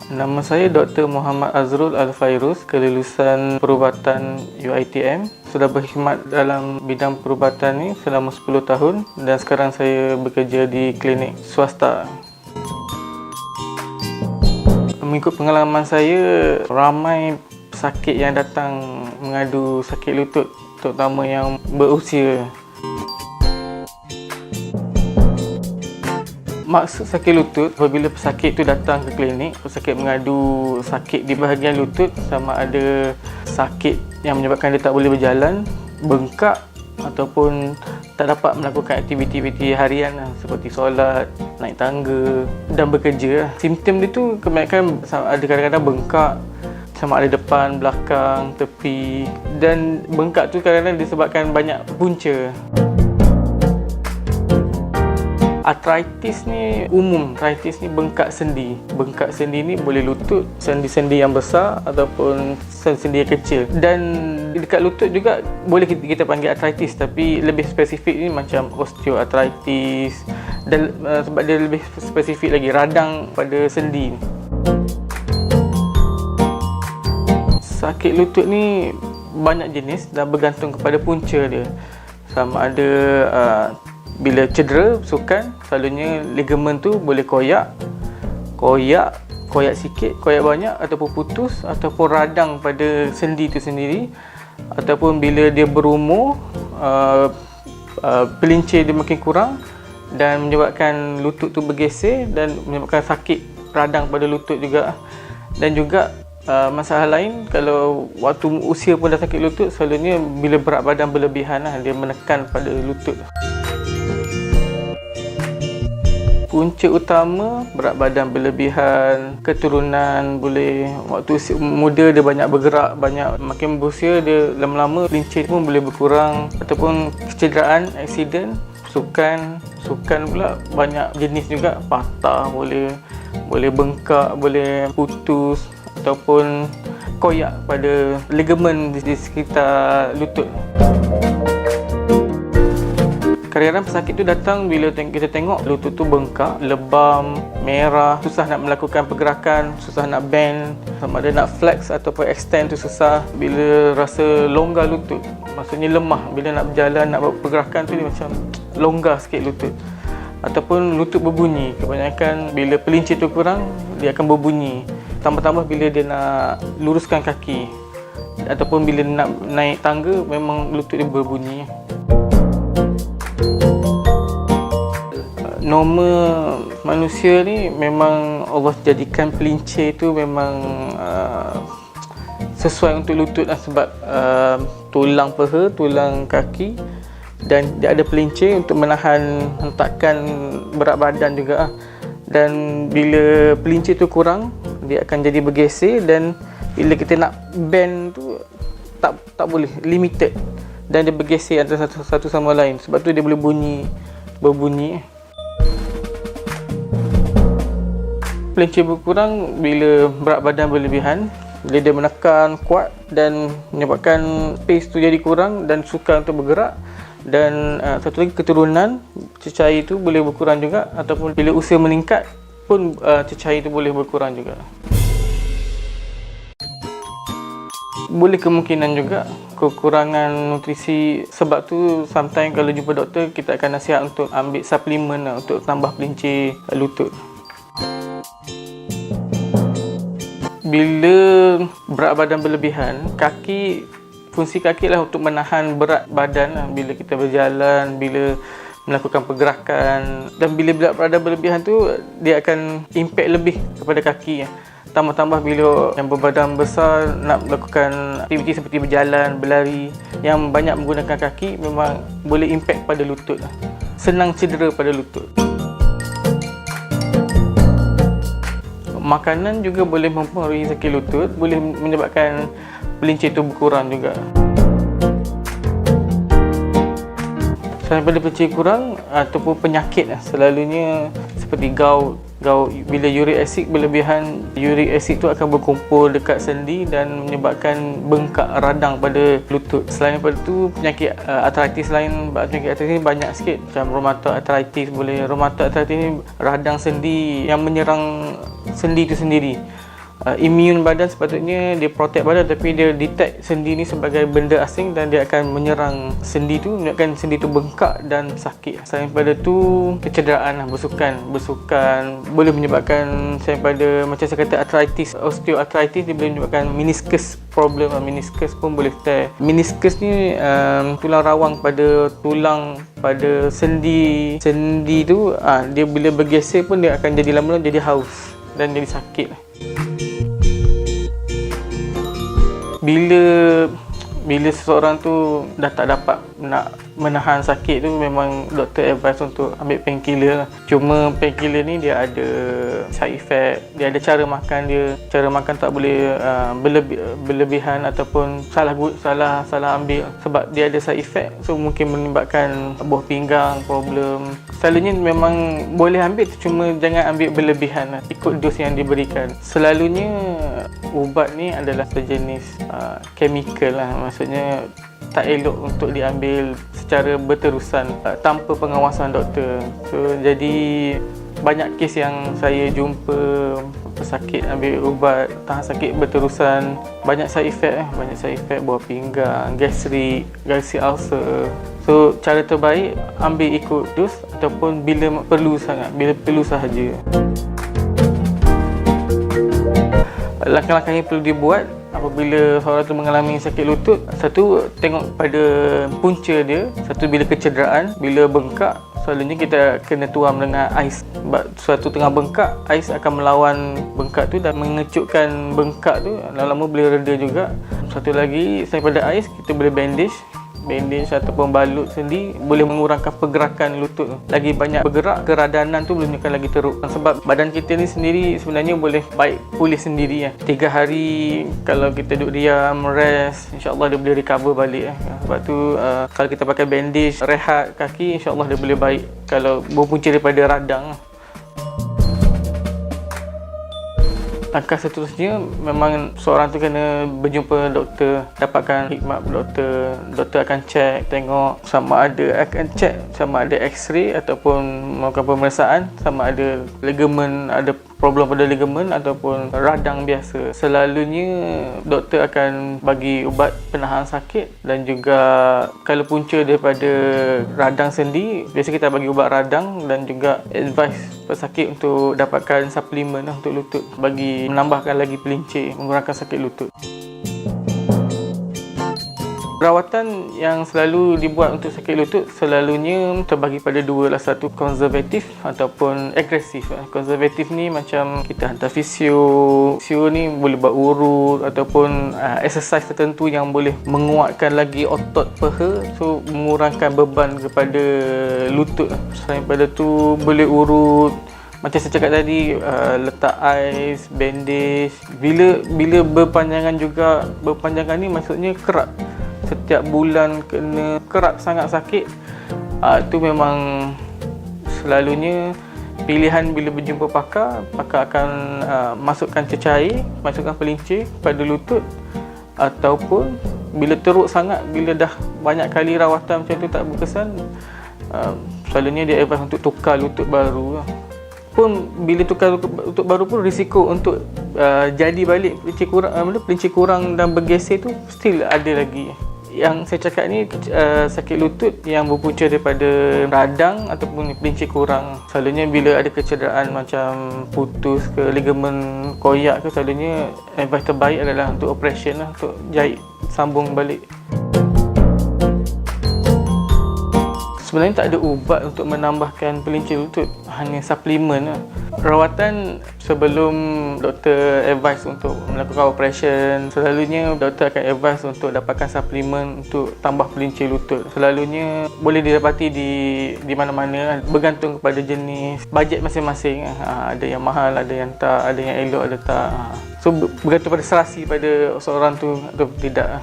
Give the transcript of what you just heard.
Nama saya Dr. Muhammad Azrul Al-Fairuz, kelulusan perubatan UiTM. Sudah berkhidmat dalam bidang perubatan ni selama 10 tahun dan sekarang saya bekerja di klinik swasta. Mengikut pengalaman saya, ramai pesakit yang datang mengadu sakit lutut, terutama yang berusia. Maksud sakit lutut, apabila pesakit itu datang ke klinik, pesakit mengadu sakit di bahagian lutut, sama ada sakit yang menyebabkan dia tak boleh berjalan, bengkak ataupun tak dapat melakukan aktiviti harian seperti solat, naik tangga dan bekerja. Simptom dia tu kebanyakan ada kadang-kadang bengkak, sama ada depan, belakang, tepi, dan bengkak tu kadang-kadang disebabkan banyak punca. Artritis ni umum, artritis ni bengkak sendi. Bengkak sendi ni boleh lutut, sendi-sendi yang besar ataupun sendi yang kecil. Dan dekat lutut juga boleh kita panggil artritis, tapi lebih spesifik ni macam osteoartritis, dan sebab dia lebih spesifik lagi, radang pada sendi. Sakit lutut ni banyak jenis dan bergantung kepada punca dia. Sama ada bila cedera sukan, selalunya ligamen tu boleh koyak sikit, koyak banyak, ataupun putus, ataupun radang pada sendi tu sendiri. Ataupun bila dia berumur, pelincir dia makin kurang dan menyebabkan lutut tu bergeser dan menyebabkan sakit radang pada lutut juga. Dan juga masalah lain, kalau waktu usia pun dah sakit lutut, selalunya bila berat badan berlebihan dia menekan pada lutut. Punca utama berat badan berlebihan, keturunan, boleh waktu usia muda dia banyak bergerak, makin berusia dia lama-lama pelincir pun boleh berkurang, ataupun kecederaan, aksiden, sukan pula banyak jenis juga, patah, boleh bengkak, boleh putus ataupun koyak pada ligamen di sekitar lutut. Kadang-kadang pesakit tu datang bila kita tengok lutut tu bengkak, lebam, merah, susah nak melakukan pergerakan, susah nak bend, sama ada nak flex ataupun extend tu susah. Bila rasa longgar lutut, maksudnya lemah, bila nak berjalan, nak buat pergerakan tu dia macam longgar sikit lutut. Ataupun lutut berbunyi, kebanyakan bila pelincir tu kurang, dia akan berbunyi. Tambah-tambah bila dia nak luruskan kaki ataupun bila nak naik tangga, memang lutut dia berbunyi. Norma manusia ni memang Allah jadikan pelincir tu memang sesuai untuk lutut sebab tulang paha, tulang kaki, dan dia ada pelincir untuk menahan hentakan berat badan juga. Dan bila pelincir tu kurang, dia akan jadi bergeser, dan bila kita nak bend tu tak boleh, limited, dan dia bergeser antara satu sama lain. Sebab tu dia boleh berbunyi. Pelincir berkurang bila berat badan berlebihan, bila dia menekan kuat dan menyebabkan pace tu jadi kurang dan sukar untuk bergerak. Dan satu lagi, keturunan, cecair itu boleh berkurang juga, ataupun bila usia meningkat pun cecair itu boleh berkurang juga. Boleh kemungkinan juga kekurangan nutrisi. Sebab tu sometimes kalau jumpa doktor, kita akan nasihat untuk ambil suplemen untuk tambah pelincir lutut. Bila berat badan berlebihan, fungsi kaki lah untuk menahan berat badan bila kita berjalan, bila melakukan pergerakan. Dan bila berat badan berlebihan tu, dia akan impact lebih kepada kaki. Tambah-tambah bila yang berbadan besar nak melakukan aktiviti seperti berjalan, berlari yang banyak menggunakan kaki, memang boleh impact pada lutut. Senang cedera pada lutut. Makanan juga boleh mempengaruhi sakit lutut, boleh menyebabkan pelincir itu berkurang juga. Selain pada pelincir kurang ataupun penyakit, selalunya seperti gout, bila uric acid berlebihan, uric acid itu akan berkumpul dekat sendi dan menyebabkan bengkak radang pada lutut. Selain daripada itu, penyakit artritis lain, penyakit artritis ni banyak sikit, macam rheumatoid arthritis. Rheumatoid arthritis ni radang sendi yang menyerang sendi itu sendiri. Immune badan sepatutnya dia protect badan, tapi dia detect sendi ni sebagai benda asing dan dia akan menyerang sendi tu, menyebabkan sendi tu bengkak dan sakit. Selain daripada tu, kecederaan, bersukan boleh menyebabkan, selain daripada macam saya kata arthritis, osteoarthritis, dia boleh menyebabkan meniscus problem. Meniscus pun boleh tear. Meniscus ni tulang rawang pada sendi tu, dia bila bergeser pun dia akan jadi lama-lama jadi haus dan jadi sakit. Bila seseorang tu dah tak dapat nak menahan sakit tu, memang doktor advise untuk ambil painkiller lah. Cuma painkiller ni dia ada side effect, dia ada cara makan tak boleh berlebihan ataupun salah ambil, sebab dia ada side effect, so mungkin menyebabkan buah pinggang problem. Selalunya memang boleh ambil, cuma jangan ambil berlebihan lah, ikut dos yang diberikan. Selalunya ubat ni adalah sejenis chemical lah, maksudnya tak elok untuk diambil secara berterusan tanpa pengawasan doktor. So jadi banyak kes yang saya jumpa pesakit ambil ubat tahan sakit berterusan, banyak side effect, buah pinggang, gastrik ulcer. So cara terbaik ambil ikut dos ataupun bila perlu sahaja. Langkah-langkah yang perlu dibuat apabila seorang tu mengalami sakit lutut, satu, tengok pada punca dia. Satu, bila kecederaan, bila bengkak, selalunya kita kena tuam dengan ais. Sebab suatu tengah bengkak, ais akan melawan bengkak tu dan mengecutkan bengkak tu, lama-lama boleh reda juga. Satu lagi, selain pada ais, kita boleh bandage ataupun balut sendi, boleh mengurangkan pergerakan lutut. Lagi banyak bergerak, keradanan tu boleh menyebabkan lagi teruk. Sebab badan kita ni sendiri sebenarnya boleh baik pulih sendiri. 3 hari kalau kita duduk diam, rest, insyaAllah dia boleh recover balik. Sebab tu kalau kita pakai bandage, rehat kaki, insyaAllah dia boleh baik kalau berpunca daripada radang. Langkah seterusnya memang seorang tu kena berjumpa doktor, dapatkan khidmat doktor. Doktor akan tengok sama ada X-ray ataupun melakukan pemeriksaan sama ada ligamen, ada problem pada ligamen ataupun radang biasa. Selalunya doktor akan bagi ubat penahan sakit, dan juga kalau punca daripada radang sendi, biasa kita bagi ubat radang dan juga advice pesakit untuk dapatkan suplemen untuk lutut bagi menambahkan lagi pelincir, mengurangkan sakit lutut. Perawatan yang selalu dibuat untuk sakit lutut selalunya terbagi pada dua lah. Satu, konservatif ataupun agresif. Konservatif ni macam kita hantar fisio ni boleh buat urut ataupun exercise tertentu yang boleh menguatkan lagi otot peha, so mengurangkan beban kepada lutut. Selain daripada tu boleh urut, macam saya cakap tadi, letak ais, bandage. Bila berpanjangan ni maksudnya kerap. Setiap bulan kena kerap sangat sakit, tu memang selalunya pilihan bila berjumpa pakar akan masukkan cecair, masukkan pelincir pada lutut, ataupun bila teruk sangat, bila dah banyak kali rawatan macam tu tak berkesan, selalunya dia advise untuk tukar lutut baru. Pun bila tukar lutut baru pun risiko untuk jadi balik pelincir kurang dan bergeser tu still ada lagi. Yang saya cakap ni sakit lutut yang berpunca daripada radang ataupun pelincir kurang. Selalunya bila ada kecederaan macam putus ke ligamen koyak ke, selalunya advice terbaik adalah untuk operation lah, untuk jahit sambung balik. Sebenarnya tak ada ubat untuk menambahkan pelincir lutut, hanya suplemen lah. Rawatan sebelum doktor advise untuk melakukan operation, selalunya doktor akan advise untuk dapatkan suplemen untuk tambah pelincir lutut. Selalunya boleh didapati di mana-mana, bergantung kepada jenis, bajet masing-masing. Ada yang mahal, ada yang tak, ada yang elok, ada tak. So bergantung pada serasi pada seorang tu atau tidak.